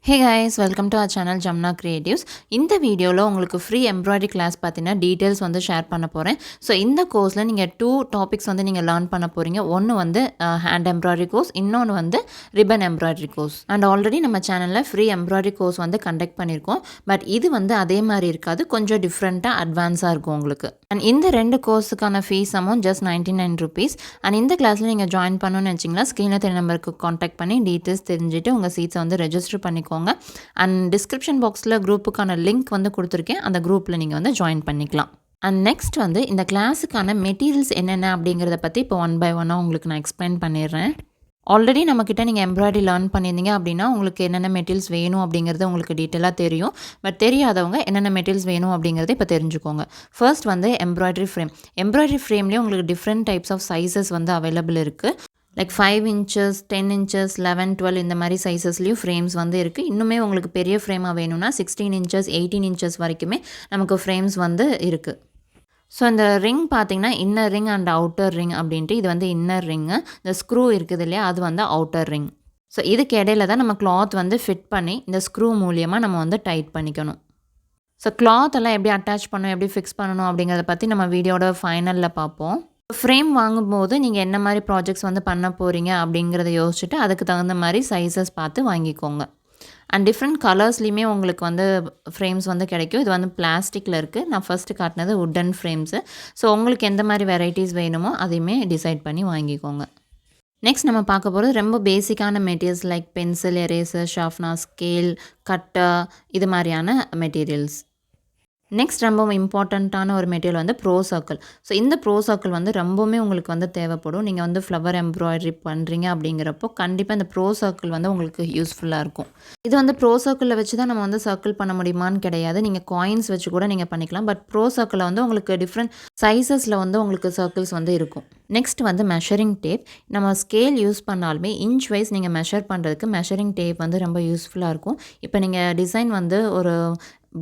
Hey guys, welcome to our channel Jamna Creatives. இந்த வீடியோவில் உங்களுக்கு ஃப்ரீ எம்ப்ராய்டரி கிளாஸ் பார்த்தீங்கன்னா டீட்டெயில்ஸ் வந்து ஷேர் பண்ண போகிறேன். ஸோ இந்த கோர்ஸில் நீங்கள் 2 டாபிக்ஸ் வந்து நீங்கள் லேர்ன் பண்ண போகிறீங்க. ஒன்று வந்து ஹேண்ட் எம்ப்ராய்டரி கோர்ஸ், இன்னொன்று வந்து ribbon embroidery course. And already நம்ம சேனலில் ஃப்ரீ எம்ப்ராய்டரி கோர்ஸ் வந்து கண்டக்ட் பண்ணியிருக்கோம். பட் இது வந்து அதே மாதிரி இருக்காது, கொஞ்சம் டிஃப்ரெண்ட்டாக அட்வான்ஸாக இருக்கும் உங்களுக்கு. அண்ட் இந்த 2 கோர்ஸுக்கான fees amount just 99 rupees. And இந்த கிளாஸில் நீங்கள் ஜாயின் பண்ணணும்னு வச்சிங்கன்னா ஸ்க்ரீனில் தெரிய நம்பருக்கு காண்டாக்ட் பண்ணி டீட்டெயில்ஸ் தெரிஞ்சுட்டு உங்கள் சீட்ஸை வந்து ரெஜிஸ்டர் பண்ணிக்கோங்க. அண்ட் டிஸ்கிரிப்ஷன் பாக்ஸில் குரூப்புக்கான லிங்க் வந்து கொடுத்துருக்கேன், அந்த குரூப்பில் நீங்கள் வந்து ஜாயின் பண்ணிக்கலாம். அண்ட் நெக்ஸ்ட் வந்து இந்த கிளாஸுக்கான மெட்டீரியல்ஸ் என்னென்ன அப்படிங்கிறத பற்றி இப்போ ஒன் பை ஒன்னாக உங்களுக்கு நான் எக்ஸ்பிளைன் பண்ணிடுறேன். ஆல்ரெடி நம்மக்கிட்ட நீங்கள் எம்ப்ராய்டரி லேர்ன் பண்ணியிருந்தீங்க அப்படின்னா உங்களுக்கு என்னென்ன மெட்டீரியல்ஸ் வேணும் அப்படிங்கிறது உங்களுக்கு டீட்டெயிலாக தெரியும். பட் தெரியாதவங்க என்னென்ன மெட்டீரியல்ஸ் வேணும் அப்படிங்கிறத இப்போ தெரிஞ்சுக்கோங்க. ஃபர்ஸ்ட் வந்து எம்ப்ராய்டரி ஃப்ரேம். எம்ப்ராய்டரி ஃப்ரேம்லேயே உங்களுக்கு டிஃப்ரெண்ட் டைப்ஸ் ஆஃப் சைஸஸ் வந்து அவைலபிள் இருக்குது. லைக் 5 inches, 10 inches, 11, 12 இந்த மாதிரி சைஸஸ்லேயும் ஃப்ரேம்ஸ் வந்து இருக்குது. இன்னுமே உங்களுக்கு பெரிய ஃப்ரேமாக வேணும்னா 16 inches, 18 inches வரைக்குமே நமக்கு ஃப்ரேம்ஸ் வந்து இருக்குது. ஸோ இந்த ரிங் பார்த்தீங்கன்னா inner ring and outer ring அப்படின்ட்டு, இது வந்து இன்னர் ரிங்கு, இந்த ஸ்க்ரூ இருக்குது இல்லையா, அது வந்து அவுட்டர் ரிங். ஸோ இதுக்கு இடையில தான் நம்ம கிளாத் வந்து ஃபிட் பண்ணி இந்த ஸ்க்ரூ மூலியமாக நம்ம வந்து டைட் பண்ணிக்கணும். ஸோ கிளாத் எல்லாம் எப்படி அட்டாச் பண்ணணும், எப்படி ஃபிக்ஸ் பண்ணணும் அப்படிங்கிறத பற்றி நம்ம வீடியோட ஃபைனலில் பார்ப்போம். ஃப்ரேம் வாங்கும்போது நீங்கள் என்ன மாதிரி ப்ராஜெக்ட்ஸ் வந்து பண்ண போகிறீங்க அப்படிங்கிறத யோசிச்சுட்டு அதுக்கு தகுந்த மாதிரி சைஸஸ் பார்த்து வாங்கிக்கோங்க. அண்ட் டிஃப்ரெண்ட் கலர்ஸ்லேயுமே உங்களுக்கு வந்து ஃப்ரேம்ஸ் வந்து கிடைக்கும். இது வந்து பிளாஸ்டிக்கில் இருக்குது. நான் ஃபஸ்ட்டு காட்டினது வுட்டன் ஃப்ரேம்ஸு. ஸோ உங்களுக்கு எந்த மாதிரி வெரைட்டிஸ் வேணுமோ அதையுமே டிசைட் பண்ணி வாங்கிக்கோங்க. நெக்ஸ்ட் நம்ம பார்க்க போகிறது ரொம்ப பேசிக்கான materials like pencil, eraser, sharpener, scale, cutter, இது மாதிரியான மெட்டீரியல்ஸ். நெக்ஸ்ட் ரொம்ப இம்பார்ட்டண்ட்டான ஒரு மெட்டீரியல் வந்து ப்ரோ சர்க்கிள். ஸோ இந்த ப்ரோ சர்க்கிள் வந்து ரொம்பவுமே உங்களுக்கு வந்து தேவைப்படும். நீங்கள் வந்து ஃப்ளவர் எம்ப்ராய்டரி பண்ணுறீங்க அப்படிங்கிறப்போ கண்டிப்பாக இந்த ப்ரோ சர்க்கிள் வந்து உங்களுக்கு யூஸ்ஃபுல்லாக இருக்கும். இது வந்து ப்ரோ சர்க்கிளில் வச்சு தான் நம்ம வந்து சர்க்கிள் பண்ண முடியுமான்னு கிடையாது. நீங்கள் காயின்ஸ் வச்சு கூட நீங்கள் பண்ணிக்கலாம். பட் ப்ரோ சர்க்கிளில் வந்து உங்களுக்கு டிஃப்ரெண்ட் சைஸஸில் வந்து உங்களுக்கு சர்க்கிள்ஸ் வந்து இருக்கும். நெக்ஸ்ட் வந்து மெஷரிங் டேப். நம்ம ஸ்கேல் யூஸ் பண்ணாலுமே இன்ச் வைஸ் நீங்கள் மெஷர் பண்ணுறதுக்கு மெஷரிங் டேப் வந்து ரொம்ப யூஸ்ஃபுல்லாக இருக்கும். இப்போ நீங்கள் டிசைன் வந்து ஒரு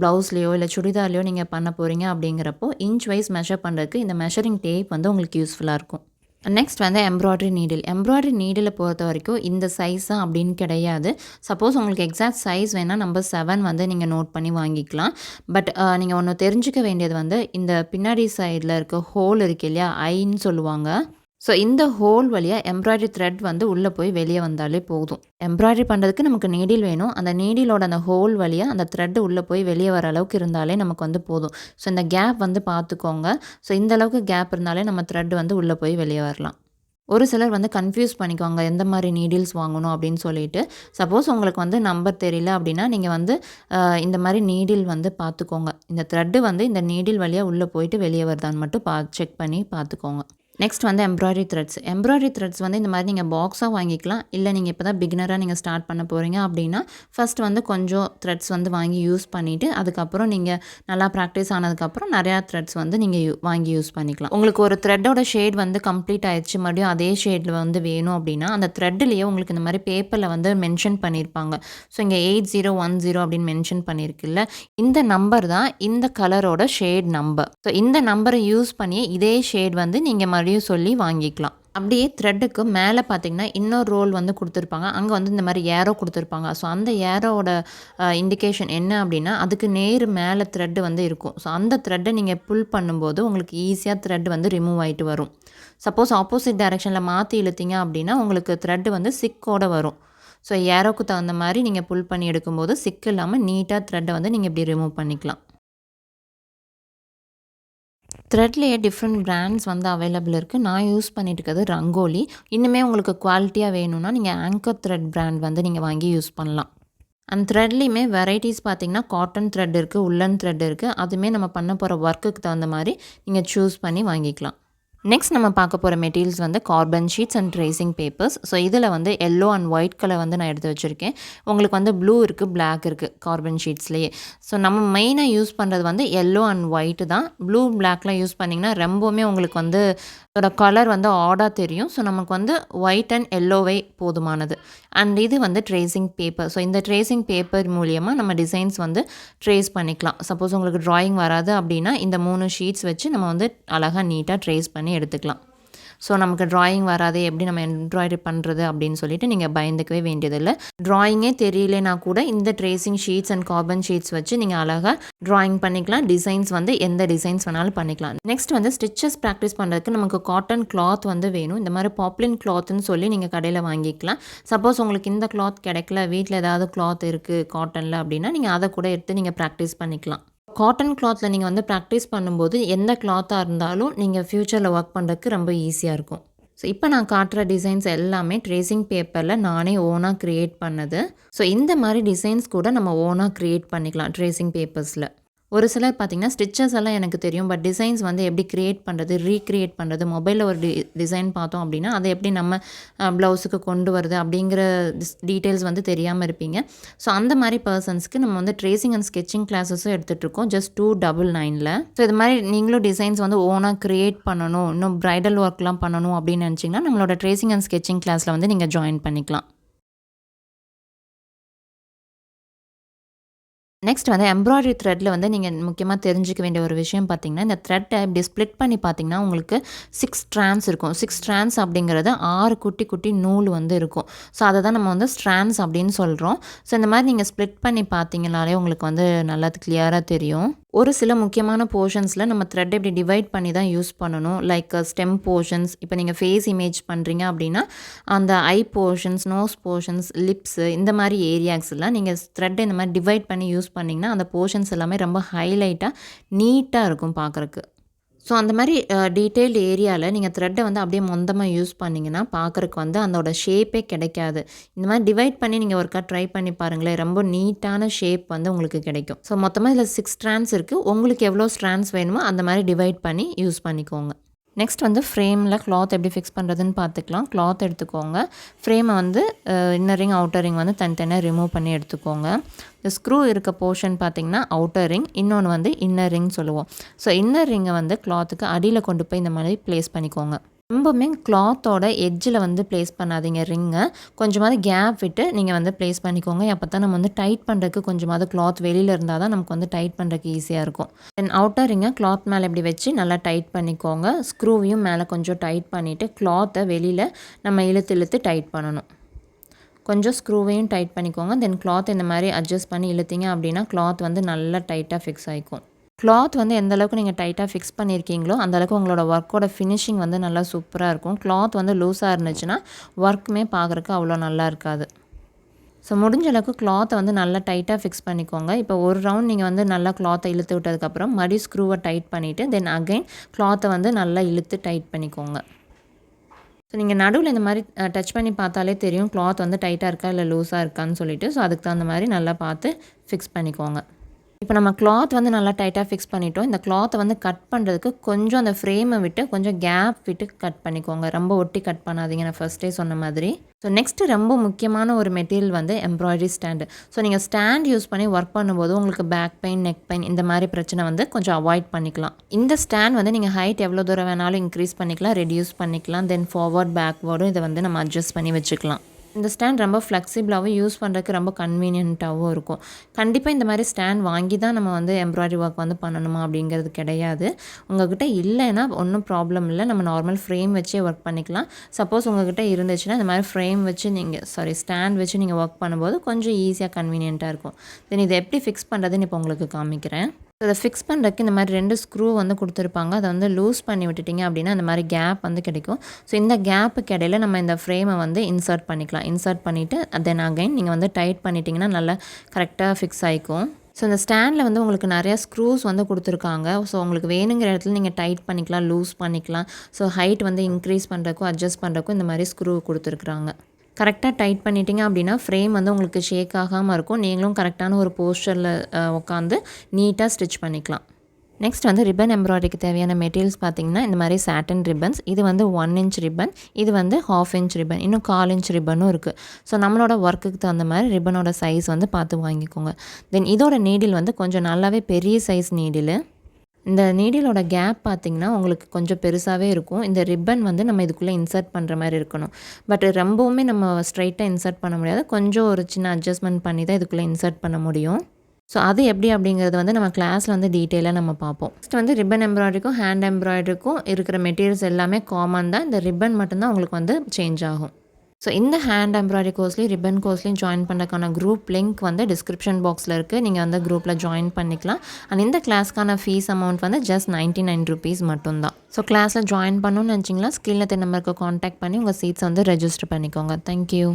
ப்ளவுஸ்லேயோ இல்லை சுடிதார்லையோ நீங்கள் பண்ண போகிறீங்க அப்படிங்கிறப்போ இன்ச் வைஸ் மெஷர் பண்ணுறதுக்கு இந்த மெஷரிங் டேப் வந்து உங்களுக்கு யூஸ்ஃபுல்லாக இருக்கும். நெக்ஸ்ட் வந்து எம்ப்ராய்டரி நீடில். எம்ப்ராய்டரி நீடில் பொறுத்த வரைக்கும் இந்த சைஸ் தான் அப்படின்னு கிடையாது. சப்போஸ் உங்களுக்கு எக்ஸாக்ட் சைஸ் வேணால் நம்பர் 7 வந்து நீங்கள் நோட் பண்ணி வாங்கிக்கலாம். பட் நீங்கள் ஒன்று தெரிஞ்சுக்க வேண்டியது வந்து இந்த பின்னாடி சைடில் இருக்க ஹோல் இருக்கு இல்லையா, ஐன்னு சொல்லுவாங்க. ஸோ இந்த ஹோல் வழியாக எம்ப்ராய்டரி த்ரெட் வந்து உள்ளே போய் வெளியே வந்தாலே போதும். எம்ப்ராய்டரி பண்ணுறதுக்கு நமக்கு நீடில் வேணும். அந்த நீடிலோட அந்த ஹோல் வழியாக அந்த த்ரெட் உள்ளே போய் வெளியே வர அளவுக்கு இருந்தாலே நமக்கு வந்து போதும். ஸோ இந்த கேப் வந்து பார்த்துக்கோங்க. ஸோ இந்த அளவுக்கு கேப் இருந்தாலே நம்ம த்ரெட் வந்து உள்ளே போய் வெளியே வரலாம். ஒரு சிலர் வந்து கன்ஃபியூஸ் பண்ணிக்குவாங்க எந்த மாதிரி நீடில்ஸ் வாங்கணும் அப்படின்னு சொல்லிட்டு. சப்போஸ் உங்களுக்கு வந்து நம்பர் தெரியல அப்படின்னா நீங்கள் வந்து இந்த மாதிரி நீடில் வந்து பார்த்துக்கோங்க. இந்த த்ரெட்டு வந்து இந்த நீடில் வழியாக உள்ளே போயிட்டு வெளியே வருதான்னு மட்டும் செக் பண்ணி பார்த்துக்கோங்க. நெக்ஸ்ட் வந்து எம்ப்ராய்டரி த்ரெட்ஸ். எம்ப்ராய்டரி த்ரெட்ஸ் வந்து இந்த மாதிரி நீங்கள் பாக்ஸாக வாங்கிக்கலாம். இல்லை நீங்கள் இப்போ தான் பிகினராக நீங்கள் ஸ்டார்ட் பண்ண போகிறீங்க அப்படின்னா ஃபஸ்ட் வந்து கொஞ்சம் த்ரெட்ஸ் வந்து வாங்கி யூஸ் பண்ணிவிட்டு அதுக்கப்புறம் நீங்கள் நல்லா ப்ராக்டிஸ் ஆனதுக்கப்புறம் நிறையா த்ரெட்ஸ் வந்து நீங்கள் வாங்கி யூஸ் பண்ணிக்கலாம். உங்களுக்கு ஒரு த்ரெட்டோட ஷேட் வந்து கம்ப்ளீட் ஆயிடுச்சு, மறுபடியும் அதே ஷேடில் வந்து வேணும் அப்படின்னா அந்த த்ரெட்லேயே உங்களுக்கு இந்த மாதிரி பேப்பரில் வந்து மென்ஷன் பண்ணியிருப்பாங்க. ஸோ இங்கே 8010 அப்படின்னு மென்ஷன் பண்ணியிருக்குல்ல, இந்த நம்பர் தான் இந்த கலரோட ஷேட் நம்பர். ஸோ இந்த நம்பரை யூஸ் பண்ணி இதே ஷேட் வந்து நீங்கள் மறுபடியும் சொல்லி வாங்கிக்கலாம். அப்படியே த்ரெட்டுக்கு மேலே பார்த்தீங்கன்னா இன்னொரு ரோல் வந்து கொடுத்துருப்பாங்க. அங்கே வந்து இந்த மாதிரி ஏரோ கொடுத்துருப்பாங்க. ஸோ அந்த ஏரோவோட இண்டிகேஷன் என்ன அப்படின்னா அதுக்கு நேர் மேலே த்ரெட்டு வந்து இருக்கும். ஸோ அந்த த்ரெட்டை நீங்கள் புல் பண்ணும்போது உங்களுக்கு ஈஸியாக த்ரெட் வந்து ரிமூவ் ஆகிட்டு வரும். சப்போஸ் ஆப்போசிட் டைரெக்ஷனில் மாற்றி இழுத்தீங்க அப்படின்னா உங்களுக்கு த்ரெட்டு வந்து சிக்கோட வரும். ஸோ ஏரோக்கு தகுந்த மாதிரி நீங்கள் புல் பண்ணி எடுக்கும்போது சிக்கு இல்லாமல் நீட்டாக த்ரெட்டை வந்து நீங்கள் இப்படி ரிமூவ் பண்ணிக்கலாம். த்ரெட்லேயே டிஃப்ரெண்ட் பிராண்ட்ஸ் வந்து அவைலபிள் இருக்குது. நான் யூஸ் பண்ணிட்டு இருக்கிறது ரங்கோலி. இன்னுமே உங்களுக்கு குவாலிட்டியாக வேணும்னா நீங்கள் ஆங்கர் த்ரெட் பிராண்ட் வந்து நீங்கள் வாங்கி யூஸ் பண்ணலாம். அந்த த்ரெட்லேயுமே வெரைட்டிஸ் பார்த்தீங்கன்னா காட்டன் த்ரெட் இருக்குது, உல்லன் த்ரெட் இருக்குது. அதுவுமே நம்ம பண்ண போகிற ஒர்க்குக்கு தகுந்த மாதிரி நீங்கள் சூஸ் பண்ணி வாங்கிக்கலாம். நெக்ஸ்ட் நம்ம பார்க்க போகிற மெட்டீரியல்ஸ் வந்து carbon sheets and tracing papers. So இதில் வந்து எல்லோ அண்ட் ஒயிட் கலர் வந்து நான் எடுத்து வச்சுருக்கேன். உங்களுக்கு வந்து ப்ளூ இருக்குது, பிளாக் இருக்குது கார்பன் ஷீட்ஸ்லேயே. ஸோ நம்ம மெயினாக யூஸ் பண்ணுறது வந்து எல்லோ அண்ட் ஒயிட்டு தான். ப்ளூ பிளாக்லாம் யூஸ் பண்ணிங்கன்னா ரொம்பவுமே உங்களுக்கு வந்து அதோட கலர் வந்து ஆடாக தெரியும். ஸோ நமக்கு வந்து ஒயிட் அண்ட் எல்லோவே போதுமானது. அண்ட் இது வந்து ட்ரேசிங் பேப்பர். ஸோ இந்த ட்ரேசிங் பேப்பர் மூலியமாக நம்ம டிசைன்ஸ் வந்து ட்ரேஸ் பண்ணிக்கலாம். சப்போஸ் உங்களுக்கு ட்ராயிங் வராது அப்படின்னா இந்த 3 ஷீட்ஸ் வச்சு நம்ம வந்து அழகாக நீட்டாக ட்ரேஸ் பண்ணி எடுத்துக்கலாம். ஸோ நமக்கு ட்ராயிங் வராதே, எப்படி நம்ம எம்ப்ராய்டரி பண்ணுறது அப்படின்னு சொல்லிட்டு நீங்கள் பயந்துக்கவே வேண்டியதில்லை. ட்ராயிங்கே தெரியலனா கூட இந்த tracing sheets and carbon sheets வச்சு நீங்கள் அழகாக ட்ராயிங் பண்ணிக்கலாம். டிசைன்ஸ் வந்து எந்த டிசைன்ஸ் வேணாலும் பண்ணிக்கலாம். நெக்ஸ்ட் வந்து ஸ்டிச்சஸ் ப்ராக்டிஸ் பண்ணுறதுக்கு நமக்கு காட்டன் கிளாத் வந்து வேணும். இந்த மாதிரி பாப்லின் கிளாத்னு சொல்லி நீங்கள் கடையில் வாங்கிக்கலாம். சப்போஸ் உங்களுக்கு இந்த கிளாத் கிடைக்கல, வீட்டில் ஏதாவது கிளாத் இருக்குது காட்டனில் அப்படின்னா நீங்கள் அதை கூட எடுத்து நீங்கள் ப்ராக்டிஸ் பண்ணிக்கலாம். காட்டன் கிளாத்தில் நீங்கள் வந்து ப்ராக்டிஸ் பண்ணும்போது எந்த கிளாத்தாக இருந்தாலும் நீங்கள் ஃப்யூச்சரில் ஒர்க் பண்ணுறதுக்கு ரொம்ப ஈஸியாக இருக்கும். ஸோ இப்போ நான் காட்டுற டிசைன்ஸ் எல்லாமே ட்ரேசிங் பேப்பரில் நானே ஓனாக க்ரியேட் பண்ணது. ஸோ இந்த மாதிரி டிசைன்ஸ் கூட நம்ம ஓனாக க்ரியேட் பண்ணிக்கலாம் ட்ரேசிங் பேப்பர்ஸில். ஒரு சிலர் பார்த்திங்கன்னா ஸ்டிச்சஸ் எல்லாம் எனக்கு தெரியும், பட் டிசைன்ஸ் வந்து எப்படி க்ரியேட் பண்ணுறது, ரீக்ரியேட் பண்ணுறது, மொபைலில் ஒரு டிசைன் பார்த்தோம் அப்படின்னா அதை எப்படி நம்ம ப்ளவுஸுக்கு கொண்டு வருது அப்படிங்கிற டீட்டெயில்ஸ் வந்து தெரியாமல் இருப்பீங்க. ஸோ அந்த மாதிரி பர்சன்ஸ்க்கு நம்ம வந்து ட்ரேசிங் அண்ட் ஸ்கெட்சிங் கிளாஸஸும் எடுத்துகிட்ருக்கோம் ஜஸ்ட் 299. ஸோ இது மாதிரி நீங்களும் டிசைன்ஸ் வந்து ஓனாக க்ரியேட் பண்ணணும், இன்னும் ப்ரைடல் ஒர்க்லாம் பண்ணணும் அப்படின்னு நினச்சிங்கன்னா நம்மளோட ட்ரேசிங் அண்ட் ஸ்கெட்சிங் கிளாஸில் வந்து நீங்கள் ஜாயின் பண்ணிக்கலாம். நெக்ஸ்ட் வந்து எம்ப்ராய்டரி த்ரெட்டில் வந்து நீங்கள் முக்கியமாக தெரிஞ்சுக்க வேண்டிய ஒரு விஷயம் பார்த்திங்கன்னா, இந்த த்ரெட்டை இப்படி ஸ்ப்ளிட் பண்ணி பார்த்திங்கன்னா உங்களுக்கு 6 ஸ்ட்ராண்ட்ஸ் இருக்கும். 6 ஸ்ட்ராண்ட்ஸ் அப்படிங்கிறது 6 குட்டி குட்டி நூல் வந்து இருக்கும். ஸோ அதை தான் நம்ம வந்து ஸ்ட்ராண்ட்ஸ் அப்படின்னு சொல்கிறோம். ஸோ இந்த மாதிரி நீங்கள் ஸ்ப்ளிட் பண்ணி பார்த்தீங்கனாலே உங்களுக்கு வந்து நல்லா கிளியராக தெரியும். ஒரு சில முக்கியமான போர்ஷன்ஸில் நம்ம த்ரெட் இப்படி டிவைட் பண்ணி தான் யூஸ் பண்ணணும். லைக் ஸ்டெம் போர்ஷன்ஸ், இப்போ நீங்கள் ஃபேஸ் இமேஜ் பண்ணுறீங்க அப்படின்னா அந்த ஐ போர்ஷன்ஸ், நோஸ் போர்ஷன்ஸ், லிப்ஸு இந்த மாதிரி ஏரியாஸ்லாம் நீங்கள் த்ரெட்டை இந்த மாதிரி டிவைட் பண்ணி யூஸ் பண்ணிங்கன்னா அந்த போர்ஷன்ஸ் எல்லாமே ரொம்ப ஹைலைட்டாக நீட்டாக இருக்கும் பார்க்குறக்கு. ஸோ அந்த மாதிரி டீட்டெயில்டு ஏரியாவில் நீங்கள் த்ரெட்டை வந்து அப்படியே மொந்தமாக யூஸ் பண்ணிங்கன்னா பார்க்குறக்கு வந்து அதோட ஷேப்பே கிடைக்காது. இந்த மாதிரி டிவைட் பண்ணி நீங்கள் ஒருக்கா ட்ரை பண்ணி பாருங்களேன், ரொம்ப நீட்டான ஷேப் வந்து உங்களுக்கு கிடைக்கும். ஸோ மொத்தமாக இதில் 6 ஸ்ட்ராண்ட்ஸ் இருக்குது. உங்களுக்கு எவ்வளோ ஸ்ட்ராண்ட்ஸ் வேணுமோ அந்த மாதிரி டிவைட் பண்ணி யூஸ் பண்ணிக்கோங்க. நெக்ஸ்ட் வந்து ஃப்ரேமில் கிளாத் எப்படி ஃபிக்ஸ் பண்ணுறதுன்னு பார்த்துக்கலாம். கிளாத் எடுத்துக்கோங்க. ஃப்ரேமை வந்து இன்னர் ரிங் அவுட்டர் ரிங் வந்து தனித்தனியாக ரிமூவ் பண்ணி எடுத்துக்கோங்க. இந்த ஸ்க்ரூ இருக்க போர்ஷன் பார்த்திங்கன்னா அவுட்டர் ரிங், இன்னொன்று வந்து இன்னர் ரிங் சொல்லுவோம். ஸோ இன்னர் ரிங்கை வந்து கிளாத்துக்கு அடியில் கொண்டு போய் இந்த மாதிரி ப்ளேஸ் பண்ணிக்கோங்க. ரொம்பவுமே கிளாத்தோட எட்ஜில் வந்து ப்ளேஸ் பண்ணாதீங்க ரிங்கை. கொஞ்சமாவது கேப் விட்டு நீங்கள் வந்து ப்ளேஸ் பண்ணிக்கோங்க. அப்போ தான் நம்ம வந்து டைட் பண்ணுறதுக்கு கொஞ்சமாவது கிளாத் வெளியில் இருந்தால் தான் நமக்கு வந்து டைட் பண்ணுறதுக்கு ஈஸியாக இருக்கும். தென் அவுட்டர் ரிங்கை கிளாத் மேலே இப்படி வச்சு நல்லா டைட் பண்ணிக்கோங்க. ஸ்க்ரூவையும் மேலே கொஞ்சம் டைட் பண்ணிவிட்டு கிளாத்தை வெளியில் நம்ம இழுத்து டைட் பண்ணணும். கொஞ்சம் ஸ்க்ரூவையும் டைட் பண்ணிக்கோங்க. தென் கிளாத் இந்த மாதிரி அட்ஜஸ்ட் பண்ணி இழுத்தீங்க அப்படின்னா கிளாத் வந்து நல்லா டைட்டாக ஃபிக்ஸ் ஆகிக்கும். கிளாத் வந்து எந்த அளவுக்கு நீங்கள் டைட்டாக ஃபிக்ஸ் பண்ணியிருக்கீங்களோ அந்தளவுக்கு உங்களோட ஒர்க்கோட ஃபினிஷிங் வந்து நல்லா சூப்பராக இருக்கும். கிளாத் வந்து லூஸாக இருந்துச்சுன்னா ஒர்க்குமே பார்க்குறக்கு அவ்வளோ நல்லா இருக்காது. ஸோ முடிஞ்ச அளவுக்கு கிளாத்தை வந்து நல்லா டைட்டாக ஃபிக்ஸ் பண்ணிக்கோங்க. இப்போ ஒரு ரவுண்ட் நீங்கள் வந்து நல்லா கிளாத்தை இழுத்து விட்டதுக்கப்புறம் மறுபடியும் ஸ்க்ரூவை டைட் பண்ணிவிட்டு தென் அகைன் கிளாத்தை வந்து நல்லா இழுத்து டைட் பண்ணிக்கோங்க. ஸோ நீங்கள் நடுவில் இந்த மாதிரி டச் பண்ணி பார்த்தாலே தெரியும் கிளாத் வந்து டைட்டாக இருக்கா இல்லை லூஸாக இருக்கான்னு சொல்லிட்டு. ஸோ அதுக்கு தகுந்த மாதிரி நல்லா பார்த்து ஃபிக்ஸ் பண்ணிக்கோங்க. இப்போ நம்ம கிளாத் வந்து நல்லா டைட்டாக ஃபிக்ஸ் பண்ணிட்டோம். இந்த கிளாத்தை வந்து கட் பண்ணுறதுக்கு கொஞ்சம் அந்த ஃப்ரேமை விட்டு கொஞ்சம் கேப் விட்டு கட் பண்ணிக்கோங்க. ரொம்ப ஒட்டி கட் பண்ணாதீங்க, நான் ஃபர்ஸ்ட்டே சொன்ன மாதிரி. ஸோ நெக்ஸ்ட்டு ரொம்ப முக்கியமான ஒரு மெட்டீரியல் வந்து எம்ப்ராய்டரி ஸ்டாண்டு. ஸோ நீங்கள் ஸ்டாண்ட் யூஸ் பண்ணி ஒர்க் பண்ணும்போது உங்களுக்கு பேக் பெயின், நெக் பெயின் இந்த மாதிரி பிரச்சனை வந்து கொஞ்சம் அவாய்ட் பண்ணிக்கலாம். இந்த ஸ்டாண்ட் வந்து நீங்கள் ஹைட் எவ்வளோ தூரம் வேணாலும் இன்க்ரீஸ் பண்ணிக்கலாம், ரெடியூஸ் பண்ணிக்கலாம். தென் ஃபார்வர்ட் பேக்வேர்டும் இதை வந்து நம்ம அட்ஜஸ்ட் பண்ணி வச்சுக்கலாம். இந்த ஸ்டாண்ட் ரொம்ப ஃப்ளெக்சிபிளாகவும் யூஸ் பண்ணுறதுக்கு ரொம்ப கன்வீனியன்ட்டாகவும் இருக்கும். கண்டிப்பாக இந்த மாதிரி ஸ்டாண்ட் வாங்கி தான் நம்ம வந்து எம்ப்ராய்டரி ஒர்க் வந்து பண்ணணுமா அப்படிங்கிறது கிடையாது. உங்கள்கிட்ட இல்லைன்னா ஒன்றும் ப்ராப்ளம் இல்லை, நம்ம நார்மல் ஃப்ரேம் வச்சே ஒர்க் பண்ணிக்கலாம். சப்போஸ் உங்கள்கிட்ட இருந்துச்சுன்னா இந்த மாதிரி ஃப்ரேம் வச்சு ஸ்டாண்ட் வச்சு நீங்கள் ஒர்க் பண்ணும்போது கொஞ்சம் ஈஸியாக கன்வீனியண்ட்டாக இருக்கும். தென் இதை எப்படி ஃபிக்ஸ் பண்ணுறதுன்னு இப்போ உங்களுக்கு காமிக்கிறேன். அதை ஃபிக்ஸ் பண்ணுறதுக்கு இந்த மாதிரி 2 ஸ்க்ரூ வந்து கொடுத்துருப்பாங்க. அதை வந்து லூஸ் பண்ணி விட்டுட்டிங்க அப்படின்னா இந்த மாதிரி கேப் வந்து கிடைக்கும். ஸோ இந்த கேப்புக்கு இடையில நம்ம இந்த ஃப்ரேமை வந்து இன்சர்ட் பண்ணிக்கலாம். இன்சர்ட் பண்ணிவிட்டு தென் அகைன் நீங்கள் வந்து டைட் பண்ணிட்டீங்கன்னா நல்லா கரெக்டாக ஃபிக்ஸ் ஆகிக்கும். ஸோ இந்த ஸ்டாண்டில் வந்து உங்களுக்கு நிறையா ஸ்க்ரூஸ் வந்து கொடுத்துருக்காங்க. ஸோ உங்களுக்கு வேணுங்கிற இடத்துல நீங்கள் டைட் பண்ணிக்கலாம், லூஸ் பண்ணிக்கலாம். ஸோ ஹைட் வந்து இன்க்ரீஸ் பண்ணுறதுக்கும் அட்ஜஸ்ட் பண்ணுறதுக்கும் இந்த மாதிரி ஸ்க்ரூ கொடுத்துருக்குறாங்க. கரெக்டாக டைட் பண்ணிட்டீங்க அப்படின்னா ஃப்ரேம் வந்து உங்களுக்கு ஷேக் ஆகாமல் இருக்கும். நீங்களும் கரெக்டான ஒரு போஸ்டரில் உட்காந்து நீட்டாக ஸ்டிச் பண்ணிக்கலாம். நெக்ஸ்ட் வந்து ரிப்பன் எம்ப்ராய்டரிக்கு தேவையான மெட்டீரியல்ஸ் பார்த்திங்கன்னா இந்த மாதிரி சாட்டன் ரிப்பன்ஸ். இது வந்து 1 இன்ச் ரிப்பன், இது வந்து 1/2 இன்ச் ரிப்பன், இன்னும் 1/4 இன்ச் ரிப்பனும் இருக்குது. ஸோ நம்மளோட ஒர்க்குக்கு தகுந்த மாதிரி ரிப்பனோட சைஸ் வந்து பார்த்து வாங்கிக்கோங்க. தென் இதோட நீடில் வந்து கொஞ்சம் நல்லாவே பெரிய சைஸ் நீடில். இந்த நீடிலோட கேப் பார்த்திங்கன்னா உங்களுக்கு கொஞ்சம் பெருசாகவே இருக்கும். இந்த ரிப்பன் வந்து நம்ம இதுக்குள்ளே இன்சர்ட் பண்ணுற மாதிரி இருக்கணும். பட் ரொம்பவுமே நம்ம ஸ்ட்ரைட்டாக இன்சர்ட் பண்ண முடியாது. கொஞ்சம் ஒரு சின்ன அட்ஜஸ்ட்மெண்ட் பண்ணி தான் இதுக்குள்ளே இன்சர்ட் பண்ண முடியும். ஸோ அது எப்படி அப்படிங்கிறது வந்து நம்ம கிளாஸில் வந்து டீட்டெயிலாக நம்ம பார்ப்போம். ஃபஸ்ட் வந்து ரிப்பன் எம்ப்ராய்டரிக்கும் ஹேண்ட் எம்ப்ராய்டரிக்கும் இருக்கிற மெட்டீரியல்ஸ் எல்லாமே காமன் தான். இந்த ரிப்பன் மட்டும்தான் உங்களுக்கு வந்து சேஞ்ச் ஆகும். ஸோ இந்த ஹேண்ட் எம்ப்ராய்டரி கோர்ஸ்லேயும் ரிப்பன் கோர்ஸ்லேயும் ஜாயின் பண்ணுறதுக்கான குரூப் லிங்க் வந்து டிஸ்கிரிப்ஷன் பாக்ஸில் இருக்குது. நீங்கள் வந்து குரூப்பில் ஜாயின் பண்ணிக்கலாம். அண்ட் இந்த கிளாஸ்க்கான ஃபீஸ் அமௌண்ட் வந்து ஜஸ்ட் 99 ருபீஸ் மட்டும்தான். ஸோ கிளாஸில் ஜாயின் பண்ணணும்னு நினச்சிங்கன்னா ஸ்க்ரீனில் நம்பருக்கு காண்டாக்ட் பண்ணி உங்கள் சீட்ஸ் வந்து ரெஜிஸ்டர் பண்ணிக்கோங்க. தேங்க்யூ.